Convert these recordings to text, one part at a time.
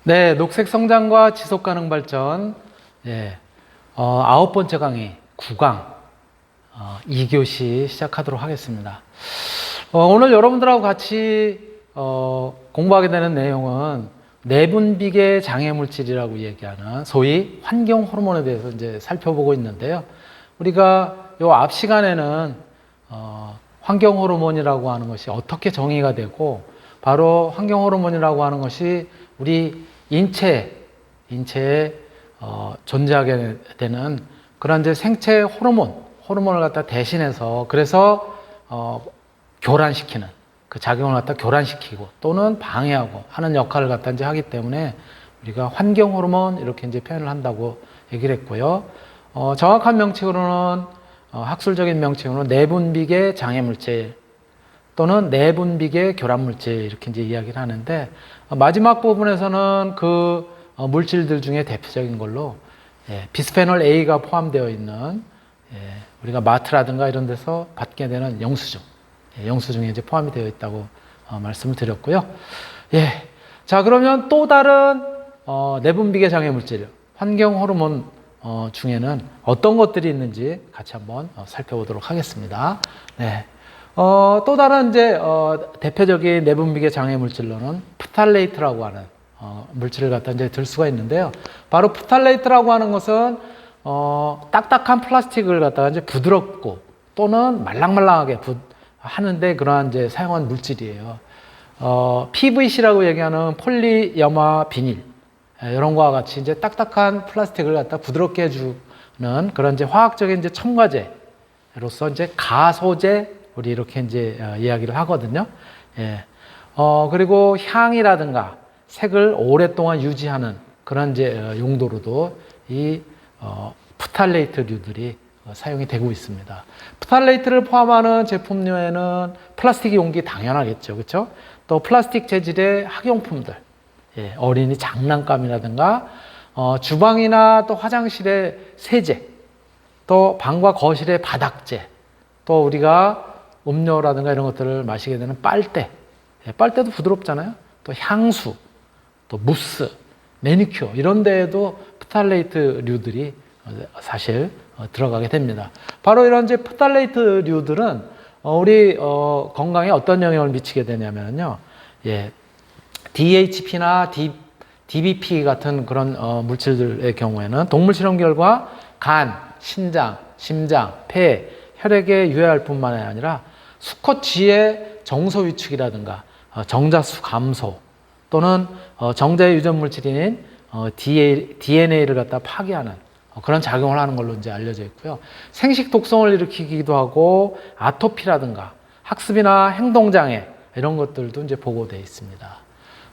네, 녹색 성장과 지속 가능 발전. 예, 9번째 강의 9강 2교시 시작하도록 하겠습니다. 오늘 여러분들하고 같이 공부하게 되는 내용은 내분비계 장애 물질이라고 얘기하는 소위 환경 호르몬에 대해서 이제 살펴보고 있는데요. 우리가 요 앞 시간에는 환경 호르몬이라고 하는 것이 어떻게 정의가 되고, 바로 환경 호르몬이라고 하는 것이 우리 인체에 존재하게 되는 그런 이제 생체 호르몬을 갖다 대신해서, 그래서 교란시키는, 그 작용을 갖다 교란시키고 또는 방해하고 하는 역할을 갖다 이제 하기 때문에 우리가 환경 호르몬 이렇게 이제 표현을 한다고 얘기를 했고요. 정확한 명칭으로는 학술적인 명칭으로는 내분비계 장애 물질 또는 내분비계 교란 물질 이렇게 이제 이야기를 하는데, 마지막 부분에서는 그 물질들 중에 대표적인 걸로 비스페놀 A가 포함되어 있는, 우리가 마트라든가 이런 데서 받게 되는 영수증에 이제 포함이 되어 있다고 말씀을 드렸고요. 자, 그러면 또 다른 내분비계 장애 물질, 환경 호르몬 중에는 어떤 것들이 있는지 같이 한번 살펴보도록 하겠습니다. 또 다른 이제 대표적인 내분비계 장애 물질로는 프탈레이트라고 하는 물질을 갖다 이제 들 수가 있는데요. 바로 프탈레이트라고 하는 것은 딱딱한 플라스틱을 갖다가 이제 부드럽고 또는 말랑말랑하게 하는데 그러한 이제 사용한 물질이에요. PVC라고 얘기하는 폴리염화 비닐, 이런 거와 같이 이제 딱딱한 플라스틱을 갖다 부드럽게 해주는 그런 이제 화학적인 이제 첨가제로서 이제 가소제, 우리 이렇게 이제 이야기를 하거든요. 그리고 향이라든가 색을 오랫동안 유지하는 그런 이제 용도로도 이 프탈레이트류들이 사용이 되고 있습니다. 프탈레이트를 포함하는 제품류에는 플라스틱 용기 당연하겠죠, 그렇죠? 또 플라스틱 재질의 학용품들, 어린이 장난감이라든가 주방이나 또 화장실의 세제, 또 방과 거실의 바닥재, 또 우리가 음료라든가 이런 것들을 마시게 되는 빨대도 부드럽잖아요. 또 향수, 또 무스, 매니큐어 이런 데에도 프탈레이트류들이 사실 들어가게 됩니다. 바로 이런 이제 프탈레이트류들은 우리 건강에 어떤 영향을 미치게 되냐면요, DHP나 DBP 같은 그런 물질들의 경우에는 동물 실험 결과 간, 신장, 심장, 폐, 혈액에 유해할 뿐만 아니라 수컷쥐의 정서 위축이라든가 정자수 감소 또는 정자의 유전 물질인 DNA를 갖다 파괴하는 그런 작용을 하는 걸로 이제 알려져 있고요. 생식 독성을 일으키기도 하고 아토피라든가 학습이나 행동장애 이런 것들도 이제 보고되어 있습니다.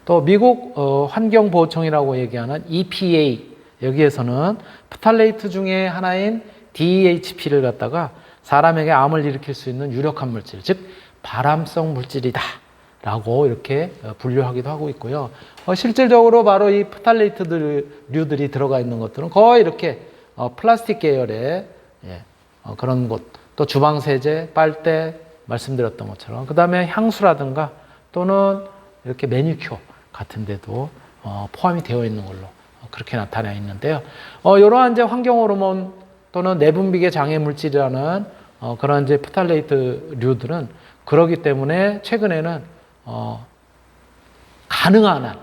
또 미국 환경보호청이라고 얘기하는 EPA, 여기에서는 프탈레이트 중에 하나인 DHP를 갖다가 사람에게 암을 일으킬 수 있는 유력한 물질, 즉 발암성 물질이다 라고 이렇게 분류하기도 하고 있고요. 실질적으로 바로 이 프탈레이트류들이 들어가 있는 것들은 거의 이렇게 플라스틱 계열의 그런 것, 또 주방세제, 빨대 말씀드렸던 것처럼, 그 다음에 향수라든가 또는 이렇게 매니큐어 같은 데도 포함이 되어 있는 걸로 그렇게 나타나 있는데요. 이러한 이제 환경 호르몬 또는 내분비계 장애 물질이라는 그런 이제 프탈레이트류들은 그러기 때문에 최근에는 가능한 한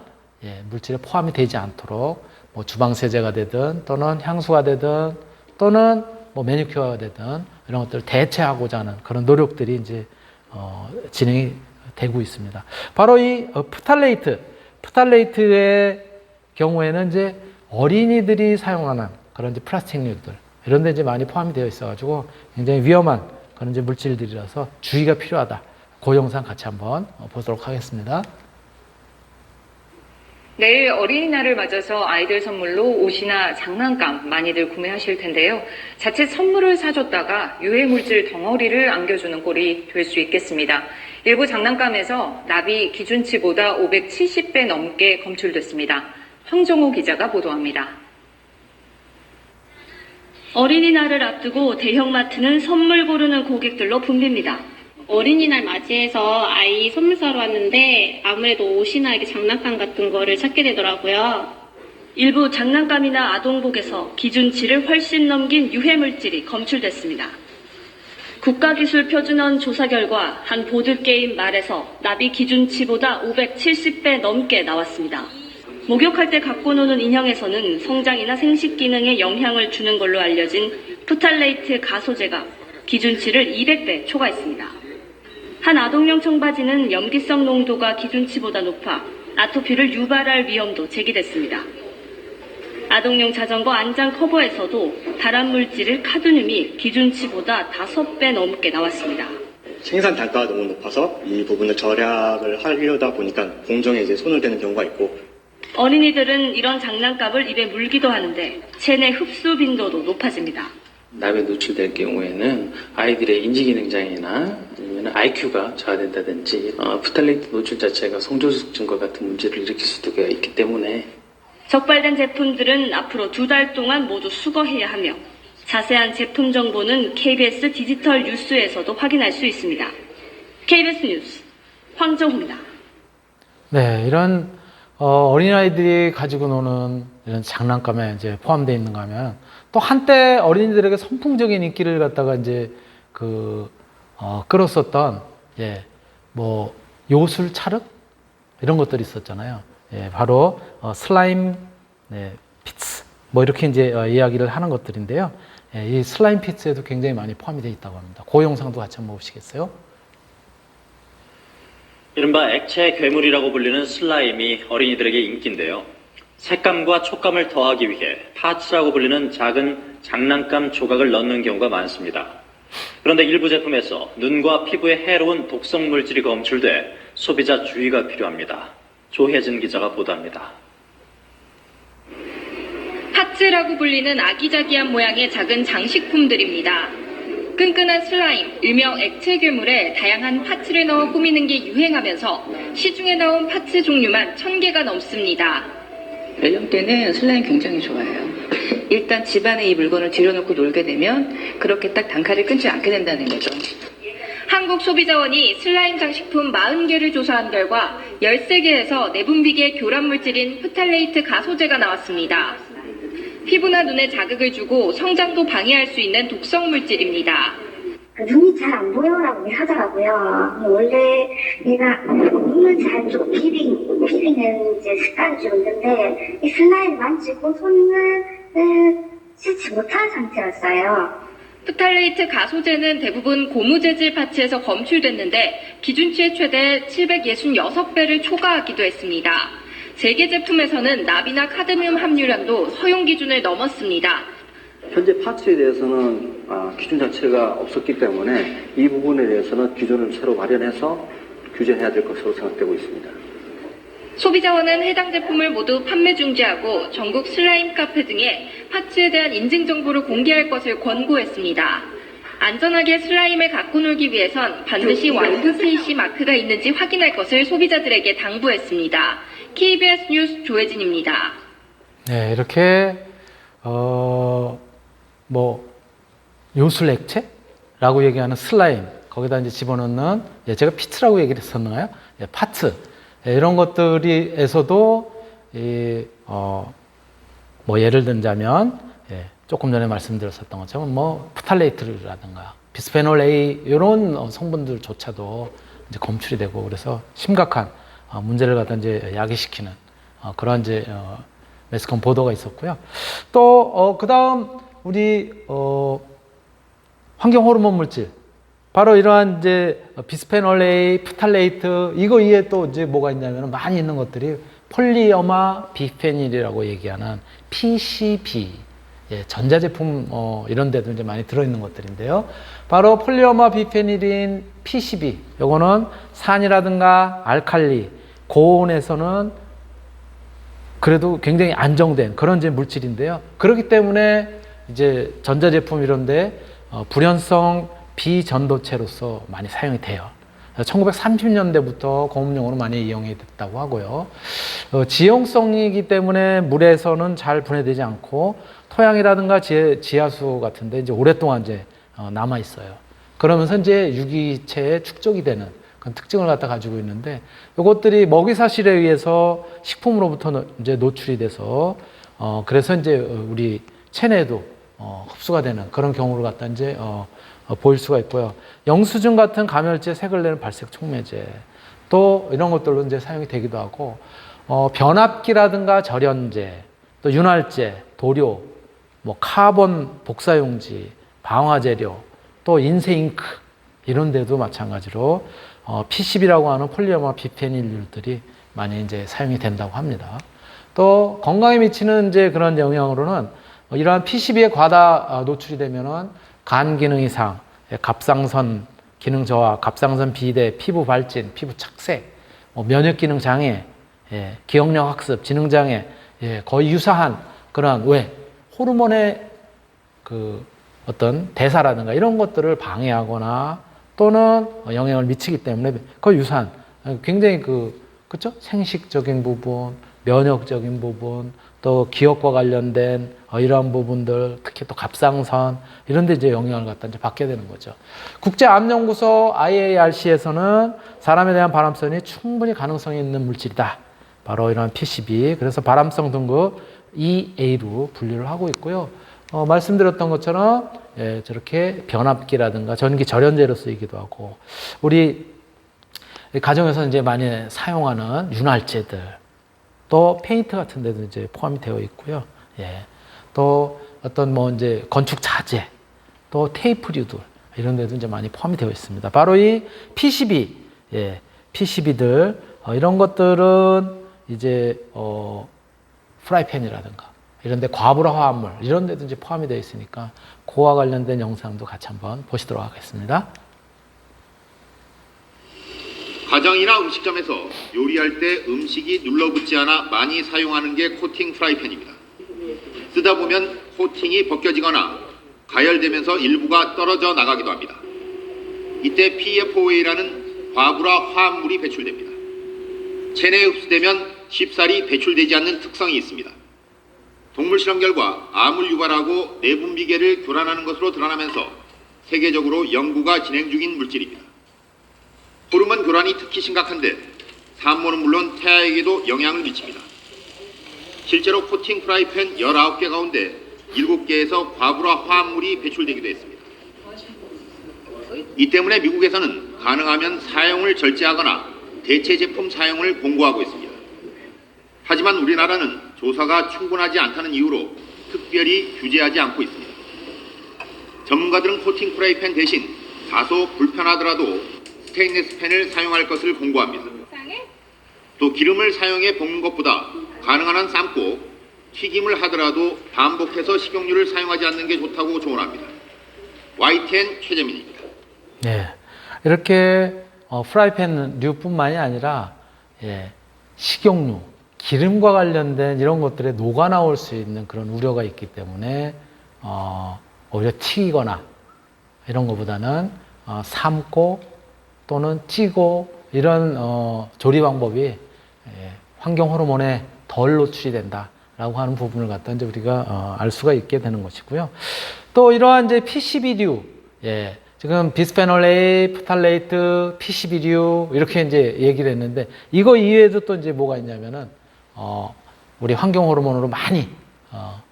물질에 포함이 되지 않도록 뭐 주방 세제가 되든 또는 향수가 되든 또는 뭐 매니큐어가 되든 이런 것들을 대체하고자 하는 그런 노력들이 이제 진행이 되고 있습니다. 바로 이 프탈레이트의 경우에는 이제 어린이들이 사용하는 그런 이제 플라스틱류들 이런 데 이제 많이 포함이 되어 있어가지고 굉장히 위험한 그런 이제 물질들이라서 주의가 필요하다. 그 영상 같이 한번 보도록 하겠습니다. 내일 어린이날을 맞아서 아이들 선물로 옷이나 장난감 많이들 구매하실 텐데요. 자칫 선물을 사줬다가 유해물질 덩어리를 안겨주는 꼴이 될 수 있겠습니다. 일부 장난감에서 납이 기준치보다 570배 넘게 검출됐습니다. 황정호 기자가 보도합니다. 어린이날을 앞두고 대형마트는 선물 고르는 고객들로 붐빕니다. 어린이날 맞이해서 아이 선물 사러 왔는데 아무래도 옷이나 이렇게 장난감 같은 거를 찾게 되더라고요. 일부 장난감이나 아동복에서 기준치를 훨씬 넘긴 유해물질이 검출됐습니다. 국가기술표준원 조사 결과 한 보드게임 말에서 납이 기준치보다 570배 넘게 나왔습니다. 목욕할 때 갖고 노는 인형에서는 성장이나 생식 기능에 영향을 주는 걸로 알려진 프탈레이트 가소제가 기준치를 200배 초과했습니다. 한 아동용 청바지는 염기성 농도가 기준치보다 높아 아토피를 유발할 위험도 제기됐습니다. 아동용 자전거 안장 커버에서도 발암물질 카드뮴이 기준치보다 5배 넘게 나왔습니다. 생산 단가가 너무 높아서 이 부분을 절약을 하려다 보니까 공정에 이제 손을 대는 경우가 있고, 어린이들은 이런 장난감을 입에 물기도 하는데 체내 흡수 빈도도 높아집니다. 납에 노출될 경우에는 아이들의 인지기능장애나 아니면 IQ가 저하된다든지 프탈레이트 노출 자체가 성조숙 증과 같은 문제를 일으킬 수도 있기 때문에 적발된 제품들은 앞으로 2달 동안 모두 수거해야 하며 자세한 제품 정보는 KBS 디지털 뉴스에서도 확인할 수 있습니다. KBS 뉴스 황정호입니다. 네, 이런 어린아이들이 가지고 노는 이런 장난감에 이제 포함되어 있는가 하면 또 한때 어린이들에게 선풍적인 인기를 갖다가 이제 끌었었던 뭐 요술 찰흙 이런 것들이 있었잖아요. 바로 슬라임 피츠 뭐 이렇게 이제 이야기를 하는 것들인데요. 이 슬라임 피츠에도 굉장히 많이 포함이 되어 있다고 합니다. 그 영상도 같이 한번 보시겠어요? 이른바 액체 괴물이라고 불리는 슬라임이 어린이들에게 인기인데요. 색감과 촉감을 더하기 위해 파츠라고 불리는 작은 장난감 조각을 넣는 경우가 많습니다. 그런데 일부 제품에서 눈과 피부에 해로운 독성 물질이 검출돼 소비자 주의가 필요합니다. 조혜진 기자가 보도합니다. 파츠라고 불리는 아기자기한 모양의 작은 장식품들입니다. 끈끈한 슬라임, 일명 액체 괴물에 다양한 파츠를 넣어 꾸미는 게 유행하면서 시중에 나온 파츠 종류만 1000개가 넘습니다. 연령대는 슬라임 굉장히 좋아해요. 일단 집안에 이 물건을 들여놓고 놀게 되면 그렇게 딱 단칼에 끊지 않게 된다는 거죠. 한국소비자원이 슬라임 장식품 40개를 조사한 결과 13개에서 내분비계 교란물질인 프탈레이트 가소제가 나왔습니다. 피부나 눈에 자극을 주고 성장도 방해할 수 있는 독성 물질입니다. 눈이 잘 안 보여라고 하더라고요. 원래 얘가 눈을 잘 좀 비비는 이제 습관이 좀 있는데 이 슬라임 만지고 손을 씻지 못한 상태였어요. 프탈레이트 가소제는 대부분 고무재질 파츠에서 검출됐는데 기준치의 최대 766배를 초과하기도 했습니다. 세계 제품에서는 납이나 카드뮴 함유량도 허용 기준을 넘었습니다. 현재 파츠에 대해서는 기준 자체가 없었기 때문에 이 부분에 대해서는 기준을 새로 마련해서 규제해야 될 것으로 생각되고 있습니다. 소비자원은 해당 제품을 모두 판매 중지하고 전국 슬라임 카페 등에 파츠에 대한 인증 정보를 공개할 것을 권고했습니다. 안전하게 슬라임을 갖고 놀기 위해선 반드시 Y2KC 마크가 있는지 확인할 것을 소비자들에게 당부했습니다. KBS 뉴스 조혜진입니다. 네, 이렇게 뭐 요술 액체라고 얘기하는 슬라임 거기다 이제 집어넣는 제가 피츠라고 얘기를 했었나요? 파츠 이런 것들이에서도 뭐 예를 들자면 조금 전에 말씀드렸었던 것처럼 뭐 프탈레이트라든가 비스페놀 A 이런 성분들조차도 이제 검출이 되고 그래서 심각한 문제를 갖다 이제 야기시키는 그런 이제 매스컴 보도가 있었고요. 또 그다음 우리 환경 호르몬 물질 바로 이러한 이제 비스페놀 A, 프탈레이트 이거 이외에 또 이제 뭐가 있냐면 많이 있는 것들이 폴리어마 비페닐이라고 얘기하는 PCB 전자제품 이런 데도 이제 많이 들어있는 것들인데요. 바로 폴리어마 비페닐인 PCB 요거는 산이라든가 알칼리 고온에서는 그래도 굉장히 안정된 그런 이제 물질인데요. 그렇기 때문에 이제 전자제품 이런데 불연성 비전도체로서 많이 사용이 돼요. 1930년대부터 공업용으로 많이 이용이 됐다고 하고요. 지용성이기 때문에 물에서는 잘 분해되지 않고 토양이라든가 지하수 같은데 이제 오랫동안 이제 남아 있어요. 그러면서 이제 유기체의 축적이 되는 그런 특징을 갖다 가지고 있는데 이것들이 먹이 사실에 의해서 식품으로부터 이제 노출이 돼서 그래서 이제 우리 체내에도 흡수가 되는 그런 경우를 갖다 이제 보일 수가 있고요. 영수증 같은 감열제, 색을 내는 발색 촉매제 또 이런 것들로 이제 사용이 되기도 하고 변압기라든가 절연제, 또 윤활제, 도료, 뭐 카본 복사용지, 방화재료, 또 인쇄 잉크 이런 데도 마찬가지로 PCB라고 하는 폴리어머 비페닐률들이 많이 이제 사용이 된다고 합니다. 또 건강에 미치는 이제 그런 영향으로는 이러한 PCB에 과다 노출이 되면은 간 기능 이상, 갑상선 기능 저하, 갑상선 비대, 피부 발진, 피부 착색, 면역 기능 장애, 기억력 학습, 지능 장애, 거의 유사한 그런 호르몬의 그 어떤 대사라든가 이런 것들을 방해하거나 또는 영향을 미치기 때문에 거의 유사한 굉장히 그렇죠? 생식적인 부분, 면역적인 부분, 또 기억과 관련된 이러한 부분들, 특히 또 갑상선 이런 데 이제 영향을 갖다 이제 받게 되는 거죠. 국제암연구소 IARC에서는 사람에 대한 발암성이 충분히 가능성이 있는 물질이다. 바로 이런 PCB. 그래서 발암성 등급 EA로 분류를 하고 있고요. 말씀드렸던 것처럼 저렇게 변압기라든가 전기 절연제로 쓰이기도 하고 우리 가정에서 이제 많이 사용하는 윤활제들 또 페인트 같은 데도 이제 포함이 되어 있고요. 또 어떤 뭐 이제 건축 자재, 또 테이프류들 이런 데도 이제 많이 포함이 되어 있습니다. 바로 이 PCB, PCB들 이런 것들은 이제 프라이팬이라든가 이런 데 과불화 화합물 이런 데도 이제 포함이 되어 있으니까 그와 관련된 영상도 같이 한번 보시도록 하겠습니다. 가정이나 음식점에서 요리할 때 음식이 눌러붙지 않아 많이 사용하는 게 코팅 프라이팬입니다. 쓰다 보면 코팅이 벗겨지거나 가열되면서 일부가 떨어져 나가기도 합니다. 이때 PFOA라는 과불화 화합물이 배출됩니다. 체내에 흡수되면 쉽사리 배출되지 않는 특성이 있습니다. 동물 실험 결과 암을 유발하고 내분비계를 교란하는 것으로 드러나면서 세계적으로 연구가 진행 중인 물질입니다. 호르몬 교란이 특히 심각한데 산모는 물론 태아에게도 영향을 미칩니다. 실제로 코팅 프라이팬 19개 가운데 7개에서 과불화 화합물이 배출되기도 했습니다. 이 때문에 미국에서는 가능하면 사용을 절제하거나 대체 제품 사용을 권고하고 있습니다. 하지만 우리나라는 조사가 충분하지 않다는 이유로 특별히 규제하지 않고 있습니다. 전문가들은 코팅 프라이팬 대신 다소 불편하더라도 스테인리스 팬을 사용할 것을 권고합니다. 또 기름을 사용해 볶는 것보다 가능한 한 삶고 튀김을 하더라도 반복해서 식용유를 사용하지 않는 게 좋다고 조언합니다. YTN 최재민입니다. 네, 이렇게 프라이팬류뿐만이 아니라 식용유, 기름과 관련된 이런 것들에 녹아 나올 수 있는 그런 우려가 있기 때문에 오히려 튀기거나 이런 것보다는 삶고 또는 찌고 이런 조리 방법이 환경 호르몬에 덜 노출이 된다라고 하는 부분을 갖다 이제 우리가 알 수가 있게 되는 것이고요. 또 이러한 이제 PCB류, 지금 비스페놀 A, 프탈레이트, PCB류 이렇게 이제 얘기를 했는데 이거 이외에도 또 이제 뭐가 있냐면은 우리 환경 호르몬으로 많이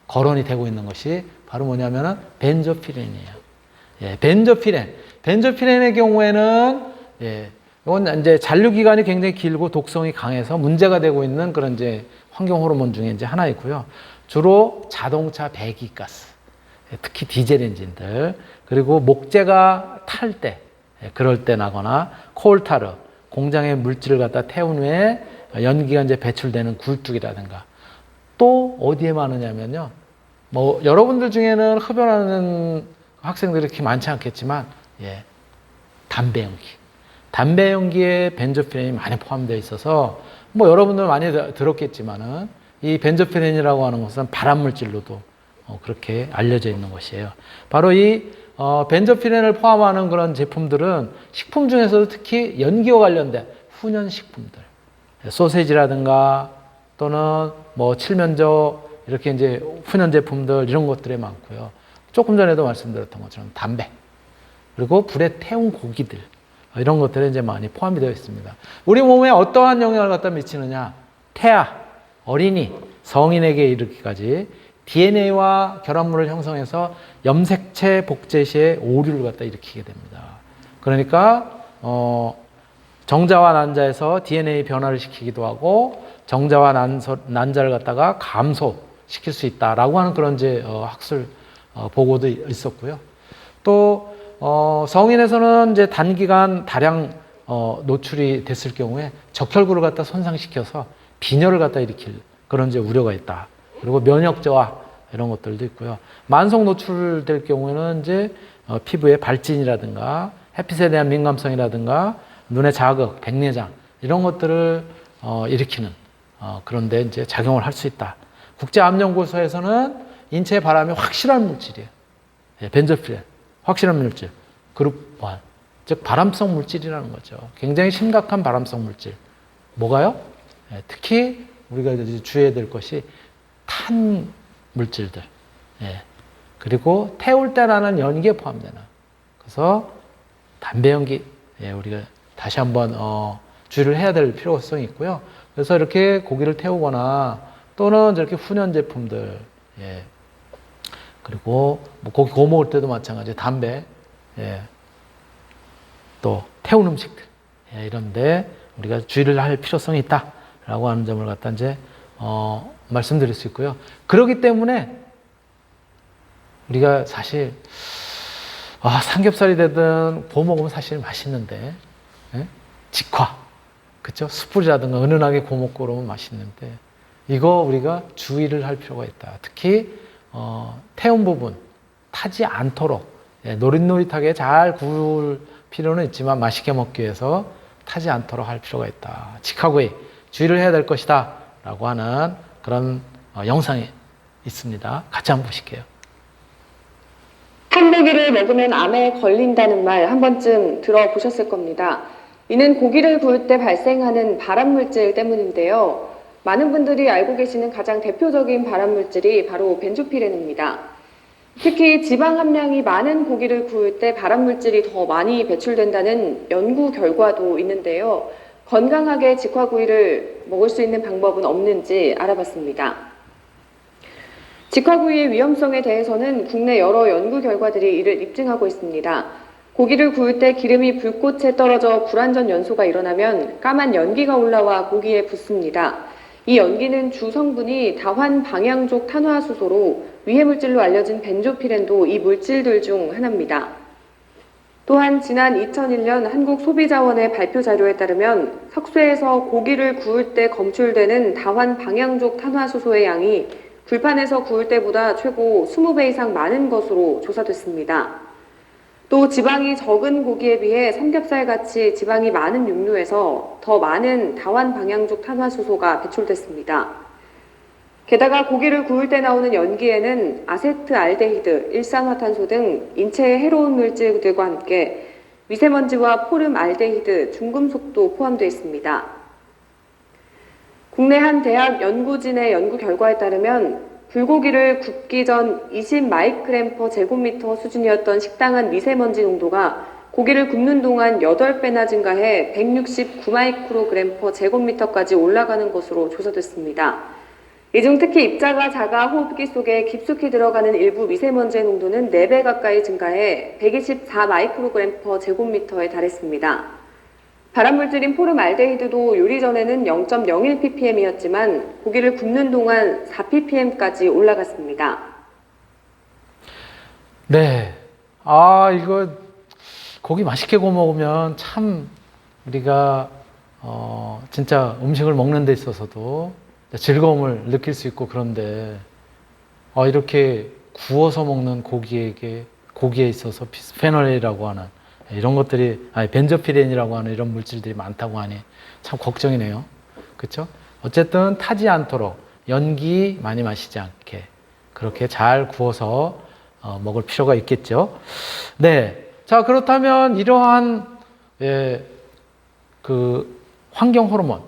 거론이 되고 있는 것이 바로 뭐냐면은 벤조피렌이에요. 벤조피렌의 경우에는 이건 이제 잔류 기간이 굉장히 길고 독성이 강해서 문제가 되고 있는 그런 이제 환경 호르몬 중에 이제 하나이고요. 주로 자동차 배기가스, 특히 디젤 엔진들, 그리고 목재가 탈 때, 그럴 때 나거나 코알타르, 공장에 물질을 갖다 태운 후에 연기가 이제 배출되는 굴뚝이라든가 또 어디에 많으냐면요. 뭐 여러분들 중에는 흡연하는 학생들이 그렇게 많지 않겠지만 담배 연기. 담배 연기에 벤조피렌이 많이 포함되어 있어서 뭐 여러분들 많이 들었겠지만은 이 벤조피렌이라고 하는 것은 발암물질로도 그렇게 알려져 있는 것이에요. 바로 이 벤조피렌을 포함하는 그런 제품들은 식품 중에서도 특히 연기와 관련된 훈연식품들, 소세지라든가 또는 뭐 칠면조 이렇게 이제 훈연 제품들 이런 것들이 많고요. 조금 전에도 말씀드렸던 것처럼 담배, 그리고 불에 태운 고기들, 이런 것들이 이제 많이 포함이 되어 있습니다. 우리 몸에 어떠한 영향을 갖다 미치느냐? 태아, 어린이, 성인에게 이르기까지 DNA와 결합물을 형성해서 염색체 복제 시에 오류를 갖다 일으키게 됩니다. 그러니까 정자와 난자에서 DNA 변화를 시키기도 하고 정자와 난자를 갖다가 감소시킬 수 있다라고 하는 그런 이제 학술 보고도 있었고요. 또 성인에서는 이제 단기간 다량 노출이 됐을 경우에 적혈구를 갖다 손상시켜서 빈혈을 갖다 일으킬 그런 이제 우려가 있다. 그리고 면역 저하 이런 것들도 있고요. 만성 노출될 경우에는 이제 피부의 발진이라든가 햇빛에 대한 민감성이라든가 눈의 자극, 백내장 이런 것들을 일으키는 그런데 이제 작용을 할 수 있다. 국제암연구소에서는 인체에 바람이 확실한 물질이에요. 벤조필렌, 확실한 물질, 그룹 1, 즉 발암성 물질이라는 거죠. 굉장히 심각한 발암성 물질. 뭐가요? 특히 우리가 이제 주의해야 될 것이 탄 물질들, 그리고 태울 때 나는 연기에 포함되는. 그래서 담배 연기, 우리가 다시 한번 주의를 해야 될 필요성이 있고요. 그래서 이렇게 고기를 태우거나 또는 이렇게 훈연 제품들, 그리고 뭐 고기 구워 먹을 때도 마찬가지, 담배, 또 태운 음식들, 이런데 우리가 주의를 할 필요성이 있다라고 하는 점을 갖다 이제 말씀드릴 수 있고요. 그렇기 때문에 우리가 사실 삼겹살이 되든 구워 먹으면 사실 맛있는데, 직화, 그렇죠? 숯불이라든가 은은하게 구워 먹고 그러면 맛있는데 이거 우리가 주의를 할 필요가 있다. 특히 태운 부분 타지 않도록 노릇노릇하게 잘 구울 필요는 있지만 맛있게 먹기 위해서 타지 않도록 할 필요가 있다. 직화구이 주의를 해야 될 것이다 라고 하는 그런 영상이 있습니다. 같이 한번 보실게요. 탄고기를 먹으면 암에 걸린다는 말 한 번쯤 들어보셨을 겁니다. 이는 고기를 구울 때 발생하는 발암물질 때문인데요. 많은 분들이 알고 계시는 가장 대표적인 발암물질이 바로 벤조피렌입니다. 특히 지방 함량이 많은 고기를 구울 때 발암물질이 더 많이 배출된다는 연구 결과도 있는데요. 건강하게 직화구이를 먹을 수 있는 방법은 없는지 알아봤습니다. 직화구이의 위험성에 대해서는 국내 여러 연구 결과들이 이를 입증하고 있습니다. 고기를 구울 때 기름이 불꽃에 떨어져 불완전 연소가 일어나면 까만 연기가 올라와 고기에 붙습니다. 이 연기는 주 성분이 다환 방향족 탄화수소로 위해물질로 알려진 벤조피렌도 이 물질들 중 하나입니다. 또한 지난 2001년 한국소비자원의 발표 자료에 따르면 석쇠에서 고기를 구울 때 검출되는 다환 방향족 탄화수소의 양이 불판에서 구울 때보다 최고 20배 이상 많은 것으로 조사됐습니다. 또 지방이 적은 고기에 비해 삼겹살같이 지방이 많은 육류에서 더 많은 다환 방향족 탄화수소가 배출됐습니다. 게다가 고기를 구울 때 나오는 연기에는 아세트알데히드, 일산화탄소 등 인체에 해로운 물질들과 함께 미세먼지와 포름알데히드, 중금속도 포함되어 있습니다. 국내 한 대학 연구진의 연구 결과에 따르면 불고기를 굽기 전 20마이크램/제곱미터 수준이었던 식당한 미세먼지 농도가 고기를 굽는 동안 8배나 증가해 169마이크로그램/제곱미터까지 올라가는 것으로 조사됐습니다. 이 중 특히 입자가 자가 호흡기 속에 깊숙이 들어가는 일부 미세먼지의 농도는 4배 가까이 증가해 124마이크로그램/제곱미터에 달했습니다. 발암물질인 포름알데히드도 요리 전에는 0.01ppm이었지만 고기를 굽는 동안 4ppm까지 올라갔습니다. 네. 이거 고기 맛있게 구워 먹으면 참 우리가 진짜 음식을 먹는 데 있어서도 즐거움을 느낄 수 있고 그런데 이렇게 구워서 먹는 고기에 있어서 비스페놀이라고 하는 이런 것들이 벤조피렌이라고 하는 이런 물질들이 많다고 하니 참 걱정이네요. 그렇죠? 어쨌든 타지 않도록 연기 많이 마시지 않게 그렇게 잘 구워서 먹을 필요가 있겠죠. 네. 자, 그렇다면 이러한 그 환경 호르몬,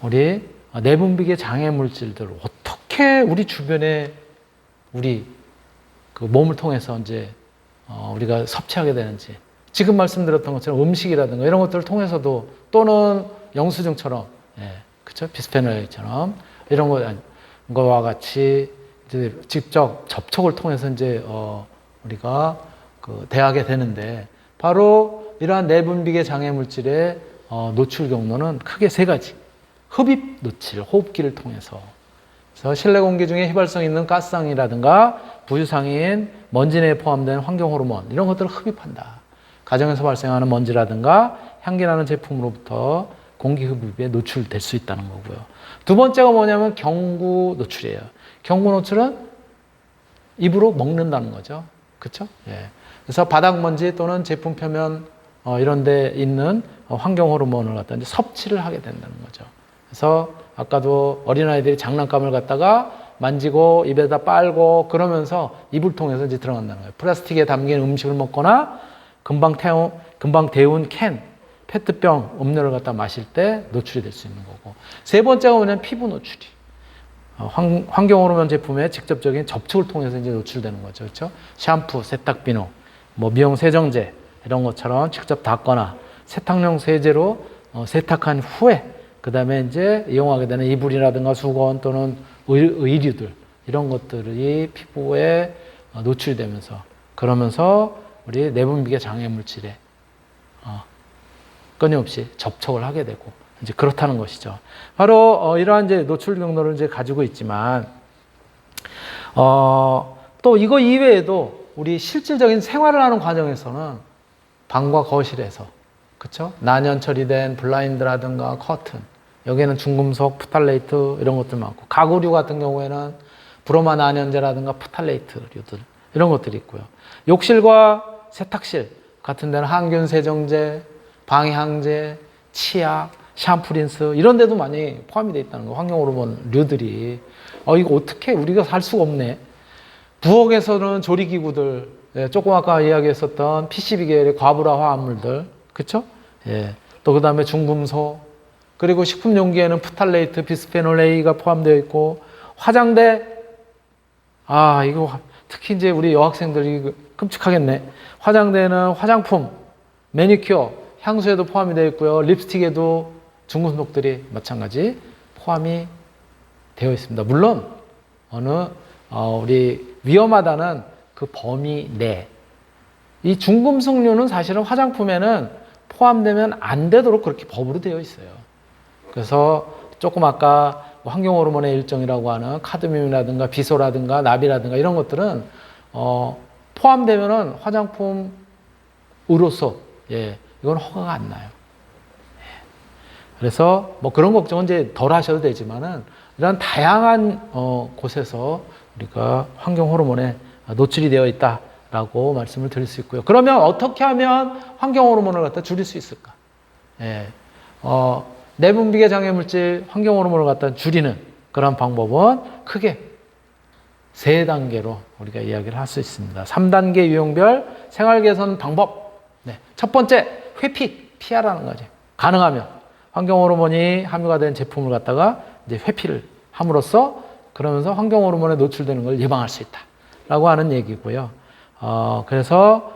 우리 내분비계 장애 물질들을 어떻게 우리 주변에 우리 그 몸을 통해서 이제 우리가 섭취하게 되는지, 지금 말씀드렸던 것처럼 음식이라든가 이런 것들을 통해서도, 또는 영수증처럼, 그쵸? 비스페놀 A처럼 이런 거와 같이 이제 직접 접촉을 통해서 이제 우리가 대하게 되는데, 바로 이러한 내분비계 장애 물질의 노출 경로는 크게 세 가지. 흡입 노출, 호흡기를 통해서. 그래서 실내 공기 중에 휘발성 있는 가스상이라든가 부유상인 먼지 내에 포함된 환경 호르몬, 이런 것들을 흡입한다. 가정에서 발생하는 먼지라든가 향기 나는 제품으로부터 공기 흡입에 노출될 수 있다는 거고요. 두 번째가 뭐냐면 경구 노출이에요. 경구 노출은 입으로 먹는다는 거죠. 그렇죠? 예. 그래서 바닥 먼지 또는 제품 표면 이런 데 있는 환경 호르몬을 갖다 이제 섭취를 하게 된다는 거죠. 그래서 아까도 어린아이들이 장난감을 갖다가 만지고 입에다 빨고 그러면서 입을 통해서 이제 들어간다는 거예요. 플라스틱에 담긴 음식을 먹거나 금방 데운 캔, 페트병 음료를 갖다 마실 때 노출이 될 수 있는 거고. 세 번째가 뭐냐면 피부 노출이. 환경 호르몬 제품의 직접적인 접촉을 통해서 이제 노출되는 거죠. 그렇죠? 샴푸, 세탁비누, 뭐 미용 세정제 이런 것처럼 직접 닦거나 세탁용 세제로 세탁한 후에 그 다음에 이제 이용하게 되는 이불이라든가 수건 또는 의류들, 이런 것들이 피부에 노출이 되면서, 그러면서 우리 내분비계 장애 물질에 끊임없이 접촉을 하게 되고 이제 그렇다는 것이죠. 바로 이러한 이제 노출 경로를 이제 가지고 있지만, 또 이거 이외에도 우리 실질적인 생활을 하는 과정에서는 방과 거실에서, 그렇죠? 난연 처리된 블라인드라든가 커튼, 여기에는 중금속, 프탈레이트 이런 것들 많고, 가구류 같은 경우에는 브로마 난연제라든가 프탈레이트류들 이런 것들이 있고요. 욕실과 세탁실 같은 데는 항균 세정제, 방향제, 치약, 샴푸, 린스 이런 데도 많이 포함이 되어 있다는 거. 환경 호르몬류들이. 이거 어떻게 우리가 살 수가 없네. 부엌에서는 조리기구들, 조금 아까 이야기했었던 PCB 계열의 과부라 화합물들, 그쵸? 예. 또 그 다음에 중금속, 그리고 식품 용기에는 프탈레이트, 비스페놀 A가 포함되어 있고, 화장대, 이거 특히 이제 우리 여학생들이 끔찍하겠네. 화장대는 화장품, 매니큐어, 향수에도 포함이 되어 있고요. 립스틱에도 중금속들이 마찬가지 포함이 되어 있습니다. 물론 우리 위험하다는 그 범위 내. 이 중금속류는 사실은 화장품에는 포함되면 안 되도록 그렇게 법으로 되어 있어요. 그래서 조금 아까 환경 호르몬의 일종이라고 하는 카드뮴이라든가 비소라든가 나비라든가 이런 것들은 포함되면은 화장품으로서 이건 허가가 안 나요. 그래서 뭐 그런 걱정은 이제 덜 하셔도 되지만은 이런 다양한 곳에서 우리가 환경 호르몬에 노출이 되어 있다라고 말씀을 드릴 수 있고요. 그러면 어떻게 하면 환경 호르몬을 갖다 줄일 수 있을까? 내분비계 장애 물질 환경 호르몬을 갖다 줄이는 그런 방법은 크게 세 단계로 우리가 이야기를 할 수 있습니다. 3단계 유형별 생활 개선 방법. 첫 번째, 피하라는 거죠. 가능하면 환경 호르몬이 함유가 된 제품을 갖다가 이제 회피를 함으로써 그러면서 환경 호르몬에 노출되는 걸 예방할 수 있다라고 하는 얘기고요. 그래서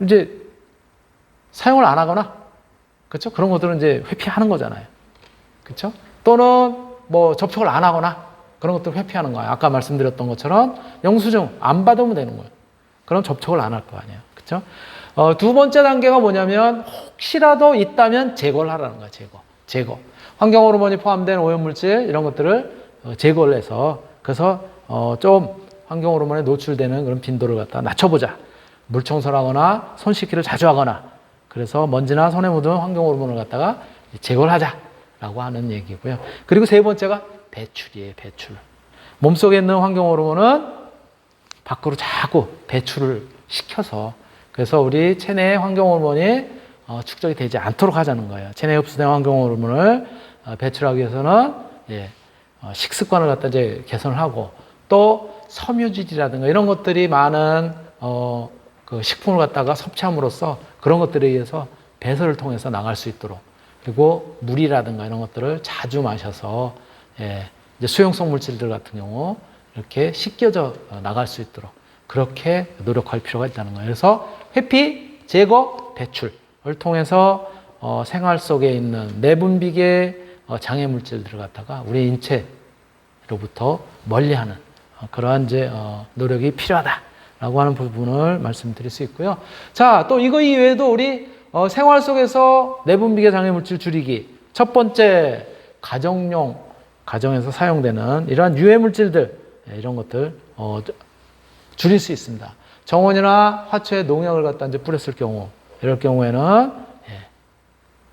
이제 사용을 안 하거나, 그렇죠? 그런 것들은 이제 회피하는 거잖아요. 그렇죠? 또는 뭐 접촉을 안 하거나 그런 것들 회피하는 거예요. 아까 말씀드렸던 것처럼 영수증 안 받으면 되는 거예요. 그럼 접촉을 안 할 거 아니에요. 그렇죠? 두 번째 단계가 뭐냐면 혹시라도 있다면 제거를 하라는 거예요. 제거. 환경 호르몬이 포함된 오염물질 이런 것들을 제거를 해서, 그래서 좀 환경 호르몬에 노출되는 그런 빈도를 갖다 낮춰보자. 물 청소를 하거나 손 씻기를 자주 하거나, 그래서 먼지나 손에 묻은 환경 호르몬을 갖다가 제거를 하자라고 하는 얘기고요. 그리고 세 번째가 배출이에요. 배출. 몸속에 있는 환경 호르몬은 밖으로 자꾸 배출을 시켜서, 그래서 우리 체내의 환경 호르몬이 축적이 되지 않도록 하자는 거예요. 체내에 흡수된 환경 호르몬을 배출하기 위해서는 식습관을 갖다 이제 개선을 하고, 또 섬유질이라든가 이런 것들이 많은 그 식품을 갖다가 섭취함으로써 그런 것들에 의해서 배설을 통해서 나갈 수 있도록, 그리고 물이라든가 이런 것들을 자주 마셔서 이제 수용성 물질들 같은 경우 이렇게 씻겨져 나갈 수 있도록 그렇게 노력할 필요가 있다는 거예요. 그래서 회피, 제거, 배출을 통해서 생활 속에 있는 내분비계 장애 물질들을 갖다가 우리 인체로부터 멀리하는 그러한 이제 노력이 필요하다라고 하는 부분을 말씀드릴 수 있고요. 자, 또 이거 이외에도 우리 생활 속에서 내분비계 장애 물질 줄이기. 첫 번째, 가정에서 사용되는 이러한 유해 물질들, 이런 것들 줄일 수 있습니다. 정원이나 화초에 농약을 갖다 이제 뿌렸을 경우, 이럴 경우에는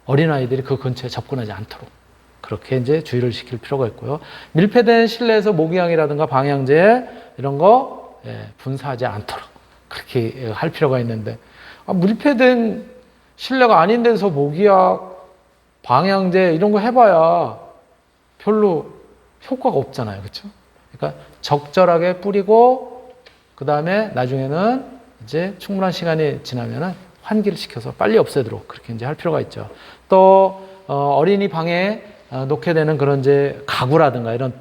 어린아이들이 그 근처에 접근하지 않도록 그렇게 이제 주의를 시킬 필요가 있고요. 밀폐된 실내에서 모기향이라든가 방향제 이런 거 분사하지 않도록 그렇게 할 필요가 있는데, 밀폐된 실내가 아닌 데서 모기약, 방향제 이런 거 해봐야 별로 효과가 없잖아요. 그렇죠? 그러니까 적절하게 뿌리고 그 다음에 나중에는 이제 충분한 시간이 지나면은 환기를 시켜서 빨리 없애도록 그렇게 이제 할 필요가 있죠. 또 어린이 방에 놓게 되는 그런 이제 가구라든가 이런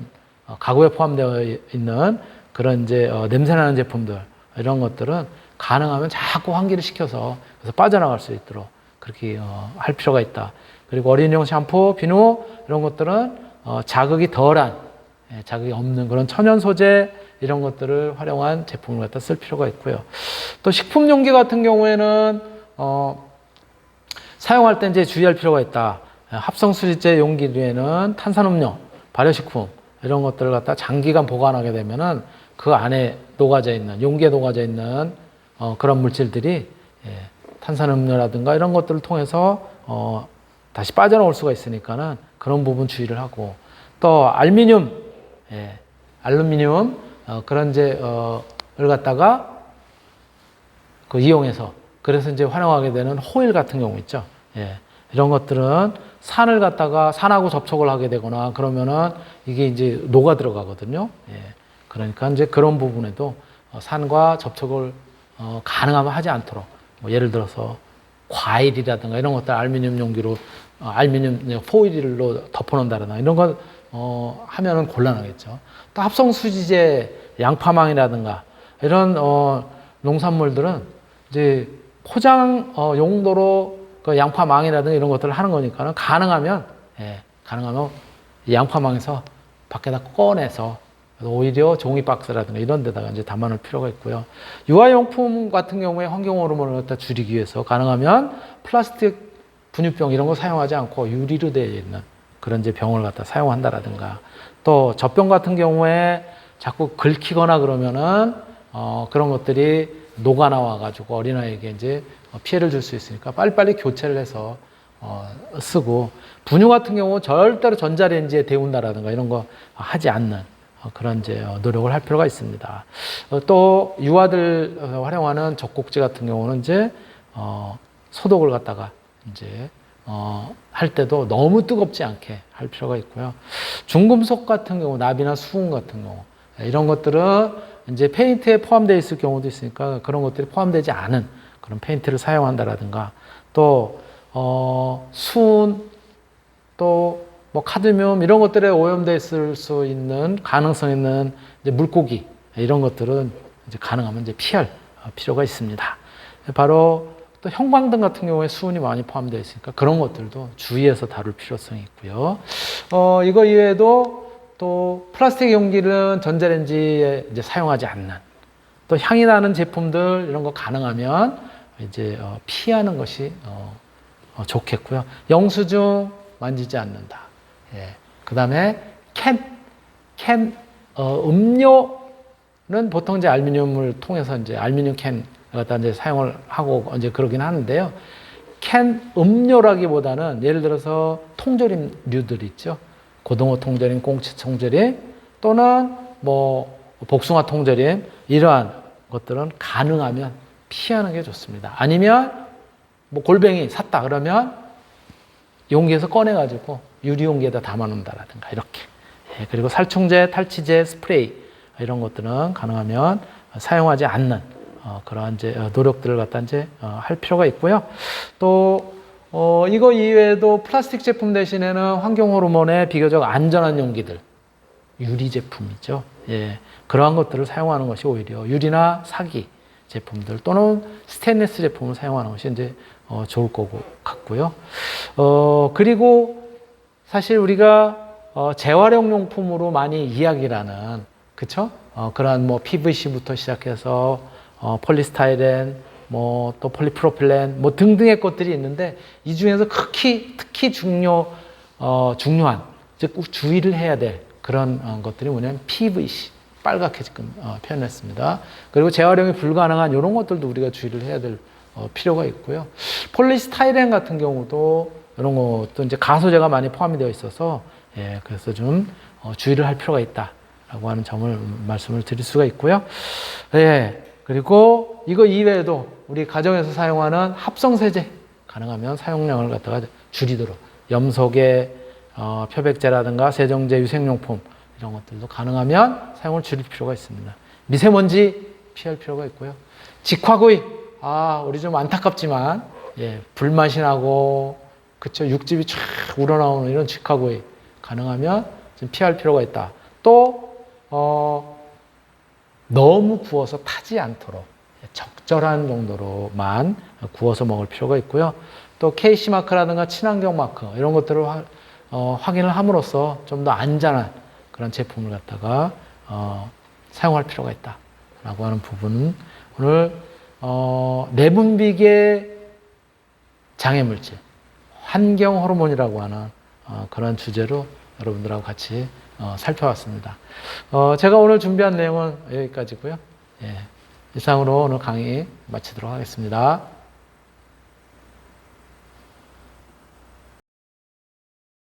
가구에 포함되어 있는 그런 이제 냄새나는 제품들 이런 것들은 가능하면 자꾸 환기를 시켜서 그래서 빠져나갈 수 있도록 그렇게 할 필요가 있다. 그리고 어린이용 샴푸, 비누 이런 것들은 자극이 덜한, 자극이 없는 그런 천연 소재 이런 것들을 활용한 제품을 갖다 쓸 필요가 있고요. 또 식품 용기 같은 경우에는 사용할 때 이제 주의할 필요가 있다. 합성수지제 용기류에는 탄산음료, 발효식품 이런 것들을 갖다 장기간 보관하게 되면은 그 안에 녹아져 있는, 용기에 녹아져 있는 그런 물질들이 탄산음료라든가 이런 것들을 통해서 다시 빠져나올 수가 있으니까는 그런 부분 주의를 하고, 또 알루미늄 그런 이제를 갖다가 그 이용해서 그래서 이제 활용하게 되는 호일 같은 경우 있죠. 이런 것들은 산을 갖다가 산하고 접촉을 하게 되거나 그러면은 이게 이제 녹아 들어가거든요. 그러니까 이제 그런 부분에도 산과 접촉을 가능하면 하지 않도록, 뭐 예를 들어서 과일이라든가 이런 것들 알루미늄 용기로 알루미늄 포일로 덮어놓는다든가 이런 거 하면은 곤란하겠죠. 또 합성 수지제, 양파망이라든가 이런 농산물들은 이제 포장 용도로 그 양파망이라든가 이런 것들을 하는 거니까는 가능하면 이 양파망에서 밖에다 꺼내서 오히려 종이 박스라든가 이런 데다가 이제 담아놓을 필요가 있고요. 유아용품 같은 경우에 환경 호르몬을 갖다 줄이기 위해서 가능하면 플라스틱 분유병 이런 거 사용하지 않고 유리로 되어 있는 그런 이제 병을 갖다 사용한다라든가, 또 젖병 같은 경우에 자꾸 긁히거나 그러면은 그런 것들이 녹아 나와 가지고 어린아이에게 이제 피해를 줄 수 있으니까 빨리빨리 교체를 해서 쓰고, 분유 같은 경우 절대로 전자레인지에 데운다라든가 이런 거 하지 않는 그런 이제 노력을 할 필요가 있습니다. 또 유아들 활용하는 젖꼭지 같은 경우는 이제 소독을 갖다가 이제 할 때도 너무 뜨겁지 않게 할 필요가 있고요. 중금속 같은 경우, 납이나 수은 같은 경우 이런 것들은 이제 페인트에 포함되어 있을 경우도 있으니까 그런 것들이 포함되지 않은 그런 페인트를 사용한다라든가, 또 수은, 또 뭐 카드뮴 이런 것들에 오염되어 있을 수 있는 가능성 있는 이제 물고기 이런 것들은 이제 가능하면 이제 피할 필요가 있습니다. 바로 또 형광등 같은 경우에 수은이 많이 포함되어 있으니까 그런 것들도 주의해서 다룰 필요성이 있고요. 이거 이외에도 또 플라스틱 용기는 전자레인지에 이제 사용하지 않는, 또 향이 나는 제품들 이런 거 가능하면 이제 피하는 것이 좋겠고요. 영수증 만지지 않는다. 그 다음에 음료는 보통 이제 알루미늄을 통해서 이제 알루미늄 캔 갖다 이제 사용을 하고 이제 그러긴 하는데요. 캔 음료라기보다는 예를 들어서 통조림류들 있죠. 고등어 통조림, 꽁치 통조림, 또는 뭐 복숭아 통조림 이러한 것들은 가능하면 피하는 게 좋습니다. 아니면 뭐 골뱅이 샀다 그러면 용기에서 꺼내가지고 유리 용기에다 담아놓는다라든가 이렇게. 그리고 살충제, 탈취제, 스프레이 이런 것들은 가능하면 사용하지 않는 그러한 이제 노력들을 갖다 이제 할 필요가 있고요. 또 이거 이외에도 플라스틱 제품 대신에는 환경 호르몬에 비교적 안전한 용기들, 유리 제품이죠. 예, 그러한 것들을 사용하는 것이 오히려 유리나 사기 제품들 또는 스테인리스 제품을 사용하는 것이 이제 좋을 거고 같고요. 그리고 사실 우리가 재활용 용품으로 많이 이야기를 하는, 그쵸? 그러한 뭐 PVC부터 시작해서 폴리스타이렌, 뭐 또 폴리프로필렌, 뭐 등등의 것들이 있는데 이 중에서 특히 중요한, 즉 주의를 해야 될 그런 것들이 뭐냐면 PVC, 빨갛게 지금 표현했습니다. 그리고 재활용이 불가능한 이런 것들도 우리가 주의를 해야 될 필요가 있고요. 폴리스타이렌 같은 경우도 이런 것도 이제 가소제가 많이 포함이 되어 있어서 예, 그래서 좀 주의를 할 필요가 있다라고 하는 점을 말씀을 드릴 수가 있고요. 예, 그리고 이거 이외에도 우리 가정에서 사용하는 합성세제 가능하면 사용량을 갖다가 줄이도록 염소계, 표백제라든가 세정제, 유생용품 이런 것들도 가능하면 사용을 줄일 필요가 있습니다. 미세먼지 피할 필요가 있고요. 직화구이, 우리 좀 안타깝지만 예, 불맛이 나고 그쵸, 육즙이 쫙 우러나오는 이런 직화구이 가능하면 좀 피할 필요가 있다. 또 너무 구워서 타지 않도록 적절한 정도로만 구워서 먹을 필요가 있고요. 또 KC 마크라든가 친환경 마크 이런 것들을 확인을 함으로써 좀 더 안전한 그런 제품을 갖다가 사용할 필요가 있다라고 하는 부분은 오늘 내분비계 장애물질, 환경 호르몬이라고 하는 그런 주제로 여러분들하고 같이 살펴봤습니다. 제가 오늘 준비한 내용은 여기까지고요. 예, 이상으로 오늘 강의 마치도록 하겠습니다.